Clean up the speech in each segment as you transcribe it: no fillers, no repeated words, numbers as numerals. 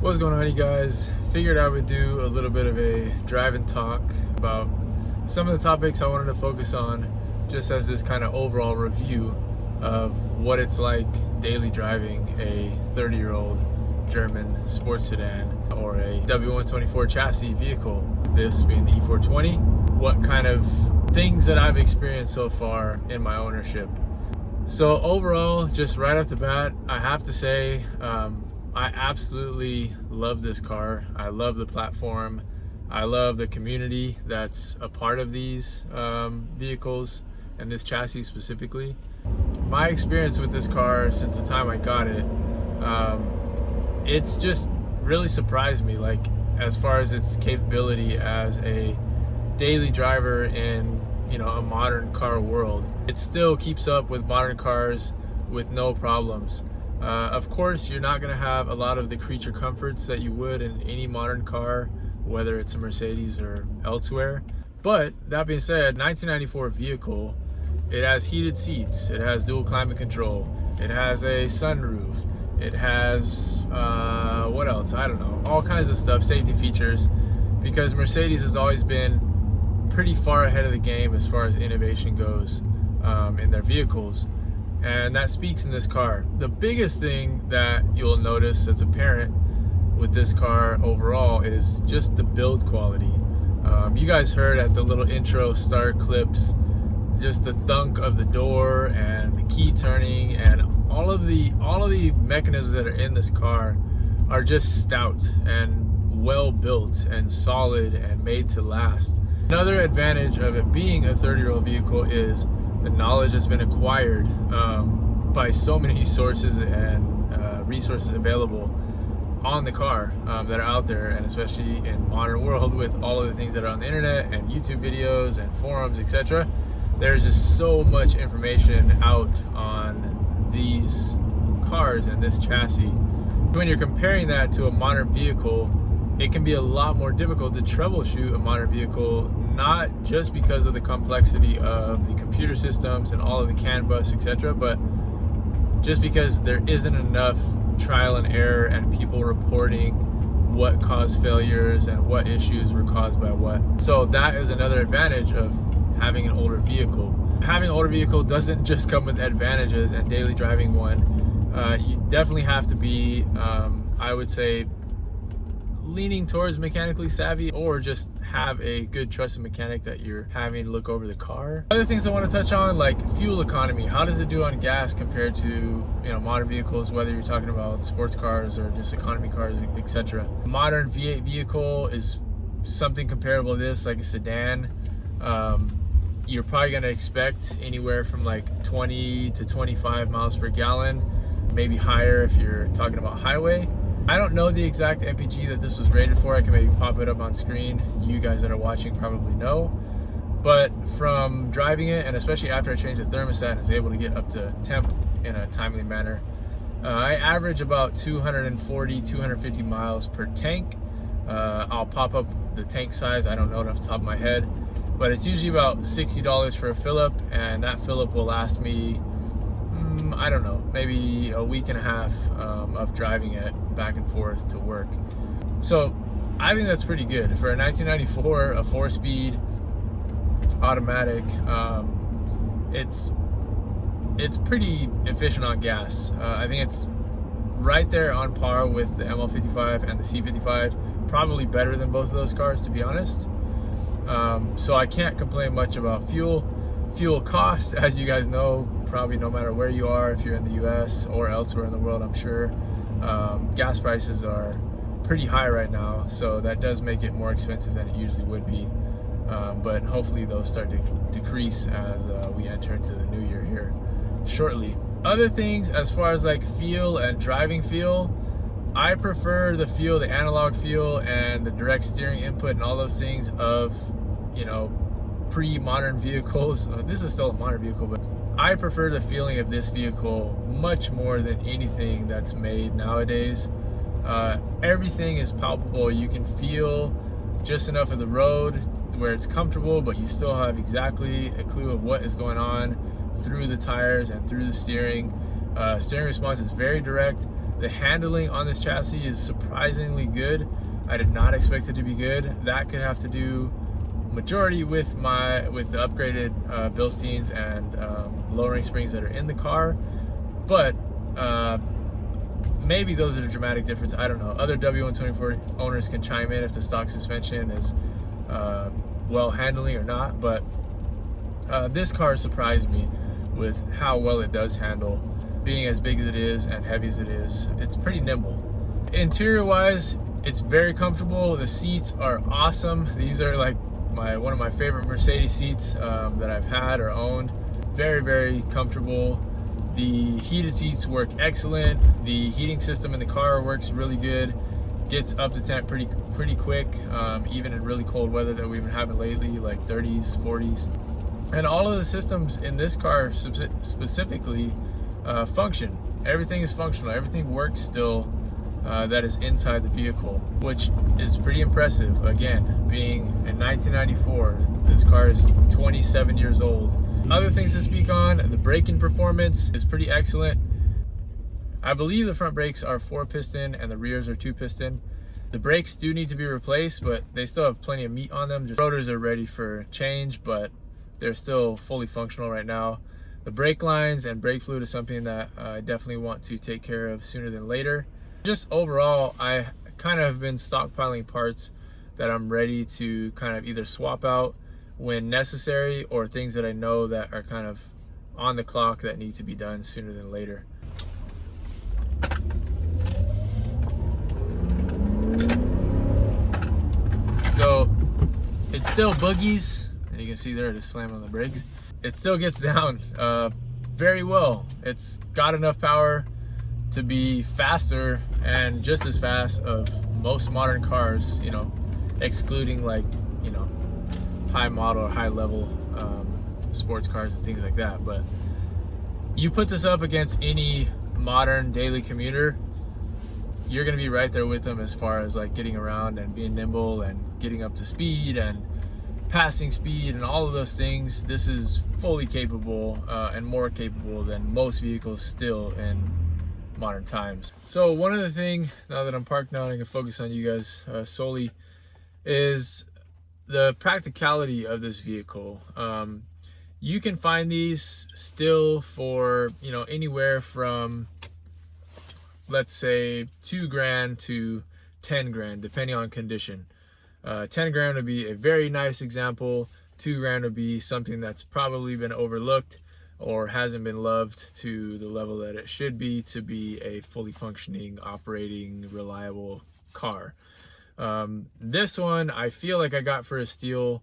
What's going on, you guys? Figured I would do a little bit of a drive and talk about some of the topics I wanted to focus on, just as this kind of overall review of what it's like daily driving a 30-year-old German sports sedan or a W124 chassis vehicle, this being the E420. What kind of things that I've experienced so far in my ownership. So overall, just right off the bat, I have to say, I absolutely love this car. I love the platform. I love the community that's a part of these vehicles and this chassis specifically. My experience with this car since the time I got it, it's just really surprised me, like as far as its capability as a daily driver in, you know, a modern car world. It still keeps up with modern cars with no problems. Of course, you're not going to have a lot of the creature comforts that you would in any modern car, whether it's a Mercedes or elsewhere. But that being said, 1994 vehicle, it has heated seats, it has dual climate control, it has a sunroof, it has, what else? I don't know, all kinds of stuff, safety features, because Mercedes has always been pretty far ahead of the game as far as innovation goes in their vehicles. And that speaks in this car. The biggest thing that you'll notice that's apparent with this car overall is just the build quality. You guys heard at the little intro start clips, just the thunk of the door and the key turning, and all of the mechanisms that are in this car are just stout and well built and solid and made to last. Another advantage of it being a 30-year-old vehicle is the knowledge that's been acquired by so many sources and resources available on the car that are out there, and especially in modern world with all of the things that are on the internet and YouTube videos and forums, etc. There's just so much information out on these cars and this chassis. When you're comparing that to a modern vehicle, it can be a lot more difficult to troubleshoot a modern vehicle, not just because of the complexity of the computer systems and all of the CAN bus, etc., but just because there isn't enough trial and error and people reporting what caused failures and what issues were caused by what. So that is another advantage of having an older vehicle. Having an older vehicle doesn't just come with advantages, and daily driving one, you definitely have to be, I would say, leaning towards mechanically savvy, or just have a good trusted mechanic that you're having to look over the car. Other things I want to touch on, like fuel economy. How does it do on gas compared to, you know, modern vehicles, whether you're talking about sports cars or just economy cars, etc. Modern V8 vehicle is something comparable to this, like a sedan. You're probably going to expect anywhere from like 20 to 25 miles per gallon, maybe higher if you're talking about highway. I don't know the exact MPG that this was rated for. I can maybe pop it up on screen. You guys that are watching probably know. But from driving it, and especially after I changed the thermostat and was able to get up to temp in a timely manner, I average about 240, 250 miles per tank. I'll pop up the tank size. I don't know it off the top of my head. But it's usually about $60 for a fill-up, and that fill-up will last me, I don't know, maybe a week and a half of driving it back and forth to work. So I think that's pretty good for a 1994, a 4-speed automatic. It's pretty efficient on gas. I think it's right there on par with the ML55 and the C55, probably better than both of those cars, to be honest. So I can't complain much about fuel cost. As you guys know, probably no matter where you are, if you're in the US or elsewhere in the world, I'm sure gas prices are pretty high right now, so that does make it more expensive than it usually would be, but hopefully those start to decrease as we enter into the new year here shortly. Other things as far as like feel and driving feel, I prefer the analog feel and the direct steering input and all those things of, you know, pre-modern vehicles. This is still a modern vehicle, but I prefer the feeling of this vehicle much more than anything that's made nowadays. Everything is palpable. You can feel just enough of the road where it's comfortable, but you still have exactly a clue of what is going on through the tires and through the steering. Steering response is very direct. The handling on this chassis is surprisingly good. I did not expect it to be good. That could have to do majority with the upgraded Bilsteins and lowering springs that are in the car, but maybe those are the dramatic difference. I don't know. Other W124 owners can chime in if the stock suspension is well handling or not, but this car surprised me with how well it does handle, being as big as it is and heavy as it is. It's pretty nimble. Interior wise, it's very comfortable. The seats are awesome. These are like one of my favorite Mercedes seats that I've had or owned. Very, very comfortable. The heated seats work excellent. The heating system in the car works really good. Gets up to temp pretty quick, even in really cold weather that we've been having lately, like 30s, 40s. And all of the systems in this car specifically function. Everything is functional. Everything works still. That is inside the vehicle, which is pretty impressive. Again, being in 1994, this car is 27 years old. Other things to speak on, the braking performance is pretty excellent. I believe the front brakes are 4-piston and the rears are 2-piston. The brakes do need to be replaced, but they still have plenty of meat on them. Just rotors are ready for change, but they're still fully functional right now. The brake lines and brake fluid is something that I definitely want to take care of sooner than later. Just overall, I kind of have been stockpiling parts that I'm ready to kind of either swap out when necessary, or things that I know that are kind of on the clock that need to be done sooner than later. So it still boogies, and you can see there to slam on the brakes. It still gets down very well. It's got enough power to be faster and just as fast of most modern cars, you know, excluding like, you know, high model or high level sports cars and things like that. But you put this up against any modern daily commuter, you're gonna be right there with them as far as like getting around and being nimble and getting up to speed and passing speed and all of those things. This is fully capable and more capable than most vehicles still in modern times. So one other thing, now that I'm parked now and I can focus on you guys solely, is the practicality of this vehicle. You can find these still for, you know, anywhere from, let's say, $2,000 to $10,000, depending on condition. 10 grand would be a very nice example. 2 grand would be something that's probably been overlooked or hasn't been loved to the level that it should be to be a fully functioning, operating, reliable car. This one I feel like I got for a steal.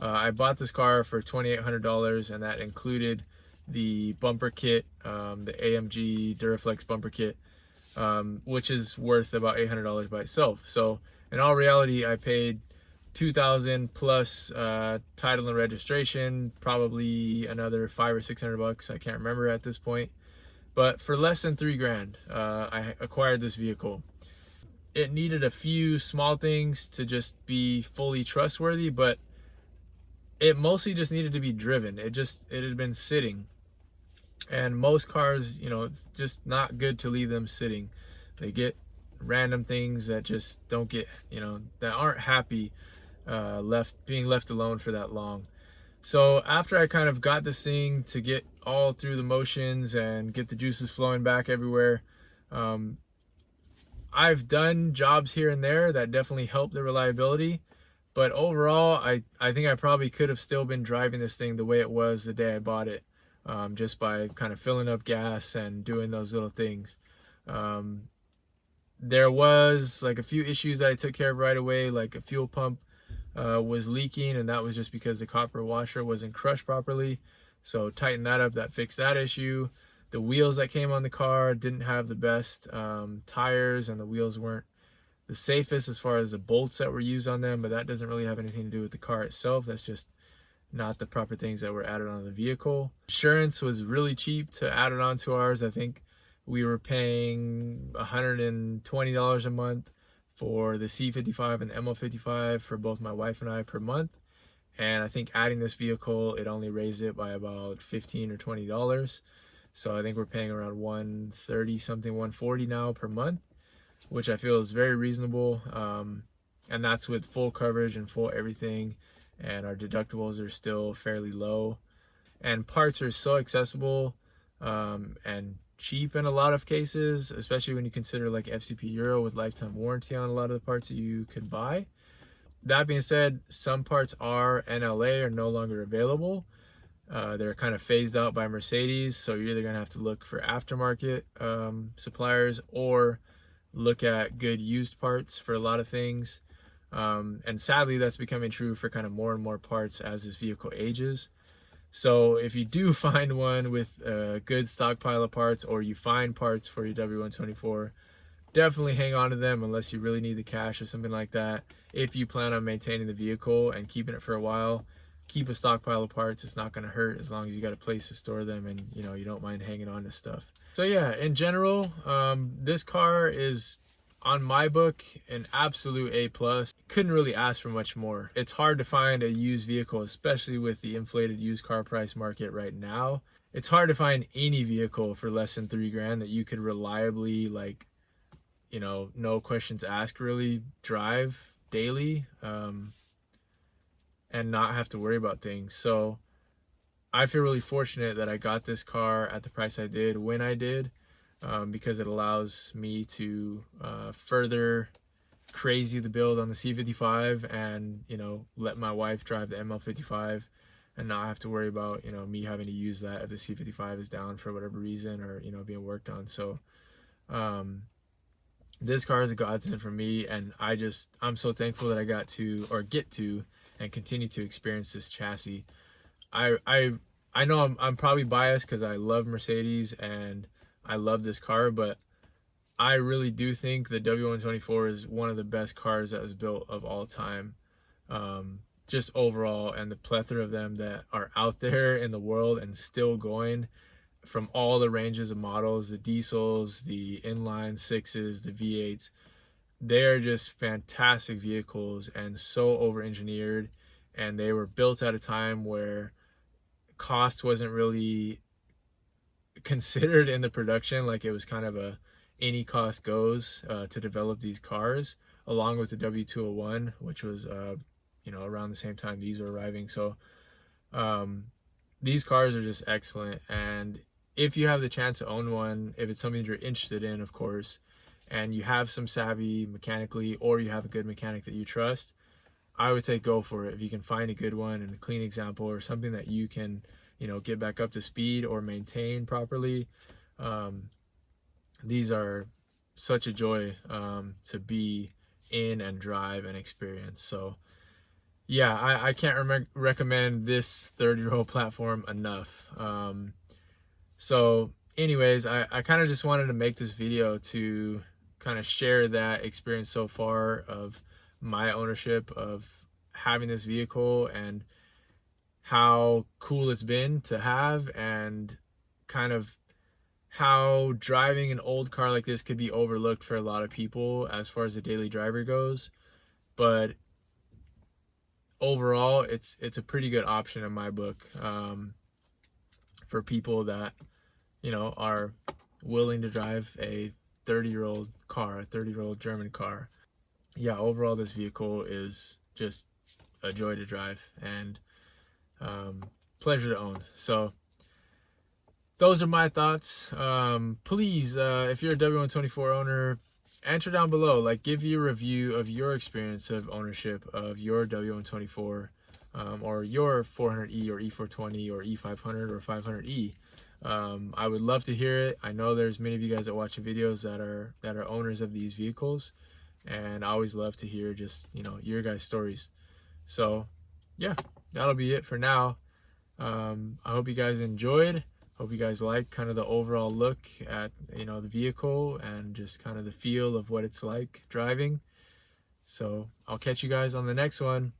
I bought this car for $2,800, and that included the bumper kit, the AMG Duraflex bumper kit, which is worth about $800 by itself. So in all reality, I paid $2,000 plus title and registration, probably another $500 or $600. I can't remember at this point, but for less than 3 grand, I acquired this vehicle. It needed a few small things to just be fully trustworthy, but it mostly just needed to be driven. It had been sitting, and most cars, you know, it's just not good to leave them sitting. They get random things that just don't get, you know, that aren't happy being left alone for that long. So after I kind of got this thing to get all through the motions and get the juices flowing back everywhere, I've done jobs here and there that definitely help the reliability, but overall I think I probably could have still been driving this thing the way it was the day I bought it, just by kind of filling up gas and doing those little things. There was like a few issues that I took care of right away, like a fuel pump was leaking, and that was just because the copper washer wasn't crushed properly. So tighten that up, that fixed that issue. The wheels that came on the car didn't have the best tires, and the wheels weren't the safest as far as the bolts that were used on them, but that doesn't really have anything to do with the car itself. That's just not the proper things that were added on the vehicle. Insurance was really cheap to add it onto ours. I think we were paying $120 a month for the C55 and the MO55 for both my wife and I per month. And I think adding this vehicle, it only raised it by about $15 or $20. So I think we're paying around 130 something, 140 now per month, which I feel is very reasonable. And that's with full coverage and full everything. And our deductibles are still fairly low. And parts are so accessible and cheap in a lot of cases, especially when you consider like FCP Euro with lifetime warranty on a lot of the parts that you can buy. That being said, some parts are NLA are no longer available. They're kind of phased out by Mercedes, so you're either gonna have to look for aftermarket suppliers or look at good used parts for a lot of things. And sadly, that's becoming true for kind of more and more parts as this vehicle ages. So if you do find one with a good stockpile of parts, or you find parts for your W124, definitely hang on to them unless you really need the cash or something like that. If you plan on maintaining the vehicle and keeping it for a while, keep a stockpile of parts. It's not going to hurt as long as you got a place to store them and you don't mind hanging on to stuff. So yeah, in general, this car is, on my book, an absolute A+. Couldn't really ask for much more. It's hard to find a used vehicle, especially with the inflated used car price market right now. It's hard to find any vehicle for less than $3,000 that you could reliably, like, no questions asked, really drive daily and not have to worry about things. So I feel really fortunate that I got this car at the price I did when I did, because it allows me to further crazy the build on the C55 and let my wife drive the ML55 and not have to worry about me having to use that if the C55 is down for whatever reason or being worked on. So this car is a godsend for me, and I'm so thankful that I get to and continue to experience this chassis. I know I'm probably biased because I love Mercedes and I love this car, but I really do think the W124 is one of the best cars that was built of all time. Just overall, and the plethora of them that are out there in the world and still going, from all the ranges of models, the diesels, the inline sixes, the V8s. They are just fantastic vehicles and so over-engineered, and they were built at a time where cost wasn't really considered in the production. Like, it was kind of any cost goes to develop these cars, along with the W201, which was around the same time these were arriving. So these cars are just excellent, and if you have the chance to own one, if it's something you're interested in, of course, and you have some savvy mechanically, or you have a good mechanic that you trust, I would say go for it. If you can find a good one and a clean example, or something that you can get back up to speed or maintain properly, these are such a joy to be in and drive and experience. So yeah, I can't recommend this 30-year-old platform enough. So anyways, I kind of just wanted to make this video to kind of share that experience so far of my ownership of having this vehicle and how cool it's been to have, and kind of how driving an old car like this could be overlooked for a lot of people as far as the daily driver goes. But overall, it's a pretty good option in my book for people that are willing to drive a 30-year-old car, a 30-year-old German car. Yeah, overall this vehicle is just a joy to drive and pleasure to own. So those are my thoughts. Please, if you're a W124 owner, enter down below, like, give you a review of your experience of ownership of your W124 or your 400e or E420 or E500 or 500e. I would love to hear it. I know there's many of you guys that watch the videos that are owners of these vehicles, and I always love to hear just your guys' stories. So yeah, that'll be it for now. I hope you guys enjoyed. Hope you guys like kind of the overall look at the vehicle and just kind of the feel of what it's like driving. So I'll catch you guys on the next one.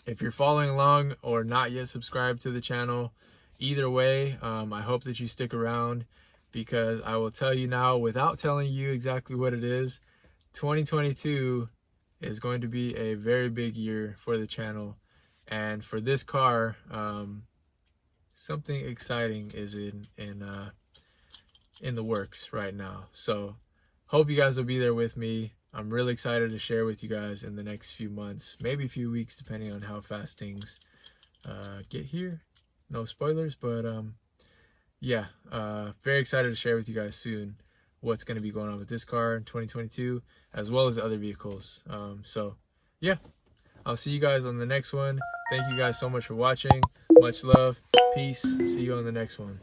If you're following along or not yet subscribed to the channel, either way, I hope that you stick around, because I will tell you now, without telling you exactly what it is, 2022 is going to be a very big year for the channel. And for this car, something exciting is in the works right now. So hope you guys will be there with me. I'm really excited to share with you guys in the next few months, maybe a few weeks, depending on how fast things get here. No spoilers, but yeah, very excited to share with you guys soon what's going to be going on with this car in 2022, as well as other vehicles. So yeah, I'll see you guys on the next one. Thank you guys so much for watching. Much love. Peace. See you on the next one.